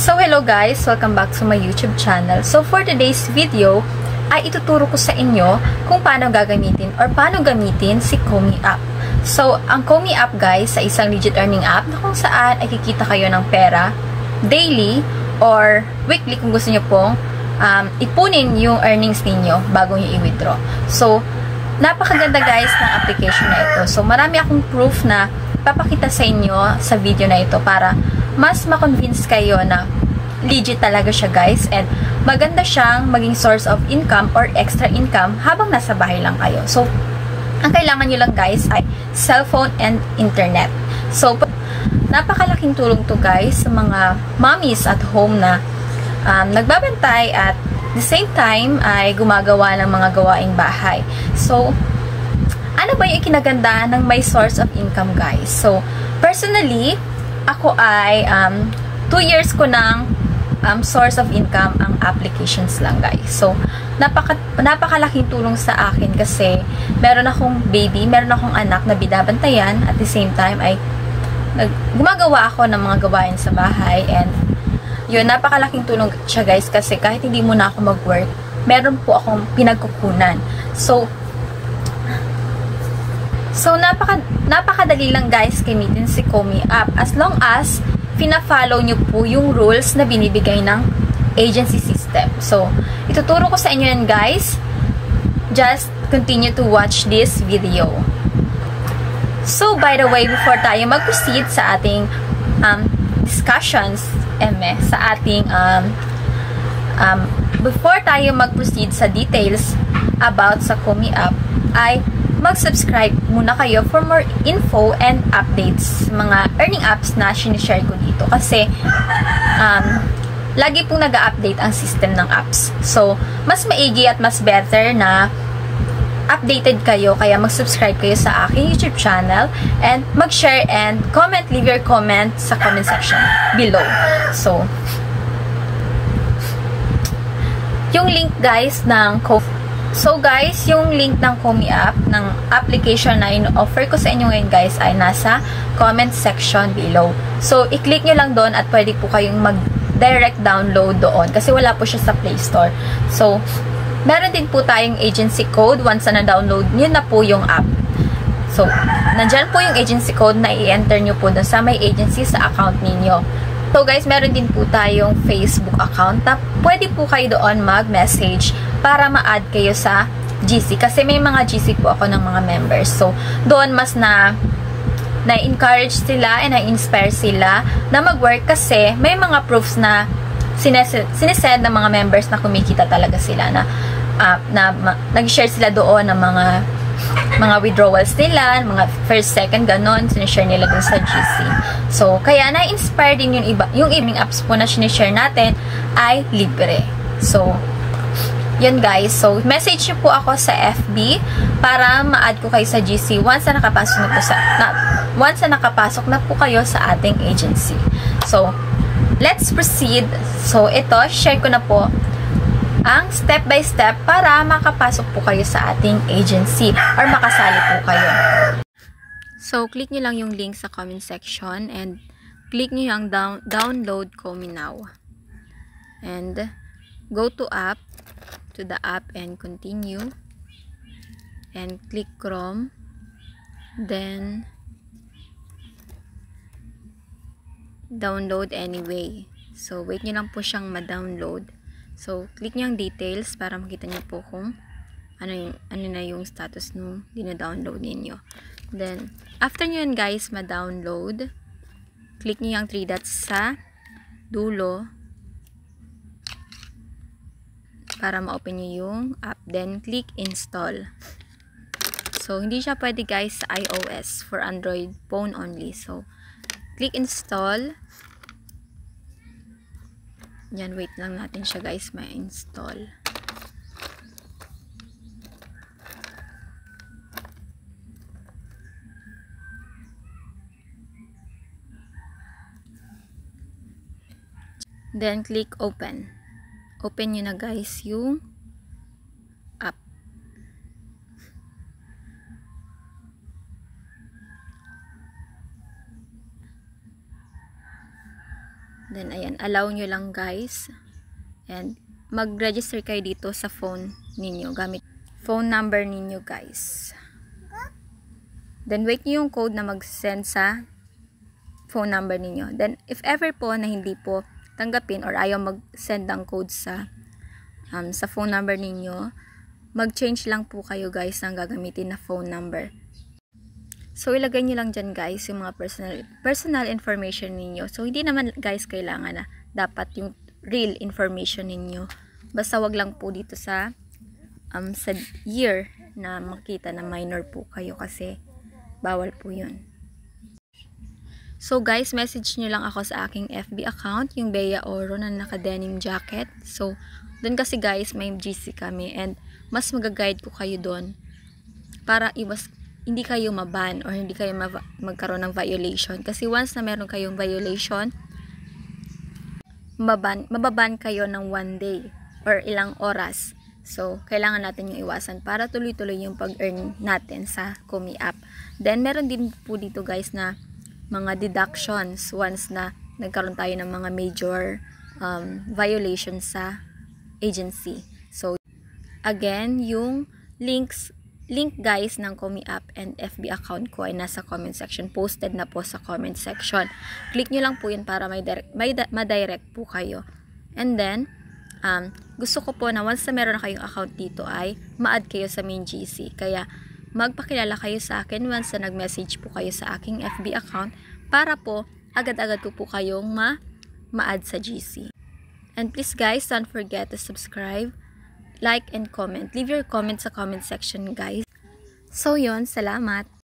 So hello guys, welcome back to my YouTube channel. So for today's video ay ituturo ko sa inyo kung paano gagamitin or paano gamitin si Komi app. So ang Komi app guys ay isang legit earning app na kung saan ay kikita kayo ng pera daily or weekly kung gusto niyo pong ipunin yung earnings ninyo bago niyo i-withdraw. So napakaganda guys ng application na ito. So marami akong proof na papakita sa inyo sa video na ito para mas ma-convince kayo na legit talaga siya guys, and maganda siyang maging source of income or extra income habang nasa bahay lang kayo. So ang kailangan nyo lang guys ay cellphone and internet. So napakalaking tulong to guys sa mga mommies at home na nagbabantay at the same time ay gumagawa ng mga gawaing bahay. So ano ba yung ikinaganda ng may source of income guys? So personally, ako ay 2 years ko ng source of income ang applications lang guys. So napakalaking tulong sa akin kasi meron akong baby, meron akong anak na binabantayan, at the same time ay gumagawa ako ng mga gawain sa bahay, and yun, napakalaking tulong siya guys kasi kahit hindi muna ako mag-work, meron po akong pinagkukunan. So napakadali lang guys gamitin si Komi app as long as pina-follow nyo po yung rules na binibigay ng agency system. So ituturo ko sa inyo yan guys. Just continue to watch this video. So by the way, before tayo mag-proceed sa ating discussions, sa ating before tayo mag-proceed sa details about sa Komi app, ay mag-subscribe muna kayo for more info and updates mga earning apps na sinishare ko dito kasi lagi pong nag-update ang system ng apps. So mas maigi at mas better na updated kayo, kaya mag-subscribe kayo sa aking YouTube channel and mag-share and comment, leave your comment sa comment section below. So yung link guys ng yung link ng Komi app, ng application na in-offer ko sa inyo ngayon guys, ay nasa comment section below. So i-click nyo lang doon at pwede po kayong mag-direct download doon kasi wala po siya sa Play Store. So meron din po tayong agency code once na download nyo na po yung app. So nandyan po yung agency code na i-enter nyo po doon sa may agency sa account ninyo. So guys, meron din po tayong Facebook account na pwede po kayo doon mag-message para ma-add kayo sa GC. Kasi may mga GC po ako ng mga members. So doon mas na-encourage sila and na-inspire sila na mag-work kasi may mga proofs na sinesend ng mga members na kumikita talaga sila, na nag-share sila doon ng mga withdrawals nila, mga first, second, ganon, sinishare nila dun sa GC. So, kaya na-inspire din yung evening apps po na sinishare natin ay libre. So, yun guys. So, message nyo po ako sa FB para ma-add ko kayo sa GC once na nakapasok na po kayo sa ating agency. So, let's proceed. So, ito, share ko na po ang step by step para makapasok po kayo sa ating agency or makasali po kayo. So, click nyo lang yung link sa comment section and click nyo yung download Komi now. And go to the app and continue. And click Chrome. Then, download anyway. So, wait nyo lang po siyang ma-download. So, click nyo ang details para makita nyo po kung ano na yung status nung dina-download ninyo. Then, after nyo yan guys ma-download, click nyo yung 3 dots sa dulo para ma-open nyo yung app. Then, click install. So, hindi siya pwede guys sa iOS, for Android phone only. So, click install. Yan, wait lang natin siya guys ma-install. Then click open. Open nyo na guys yung app. Then, ayan, allow nyo lang guys. And, mag-register kayo dito sa phone ninyo, gamit phone number ninyo guys. Then, wait nyo yung code na mag-send sa phone number ninyo. Then, if ever po na hindi po tanggapin or ayaw mag-send ng code sa phone number ninyo, mag-change lang po kayo guys ng gagamitin na phone number. So, ilagay nyo lang dyan guys yung mga personal information ninyo. So, hindi naman guys kailangan na dapat yung real information ninyo. Basta wag lang po dito sa year na makita na minor po kayo kasi bawal po yun. So guys, message nyo lang ako sa aking FB account, yung Bea Oro na naka-denim jacket. So, dun kasi guys, may GC kami and mas mag-guide ko kayo dun para hindi kayo maban or hindi kayo magkaroon ng violation. Kasi once na meron kayong violation, mababan kayo ng 1 day or ilang oras. So, kailangan natin yung iwasan para tuloy-tuloy yung pag-earn natin sa Komi app. Then, meron din po dito guys na mga deductions once na nagkaroon tayo ng mga major violations sa agency. So, again, yung link guys ng Komi app and FB account ko ay nasa comment section. Posted na po sa comment section. Click nyo lang po yun para ma-direct po kayo. And then, gusto ko po na once na meron na kayong account dito ay ma-add kayo sa main GC. Kaya, magpakilala kayo sa akin once na nag-message po kayo sa aking FB account para po agad-agad po kayong ma-add sa GC. And please guys, don't forget to subscribe, like, and comment. Leave your comment sa comment section guys. So yun, salamat!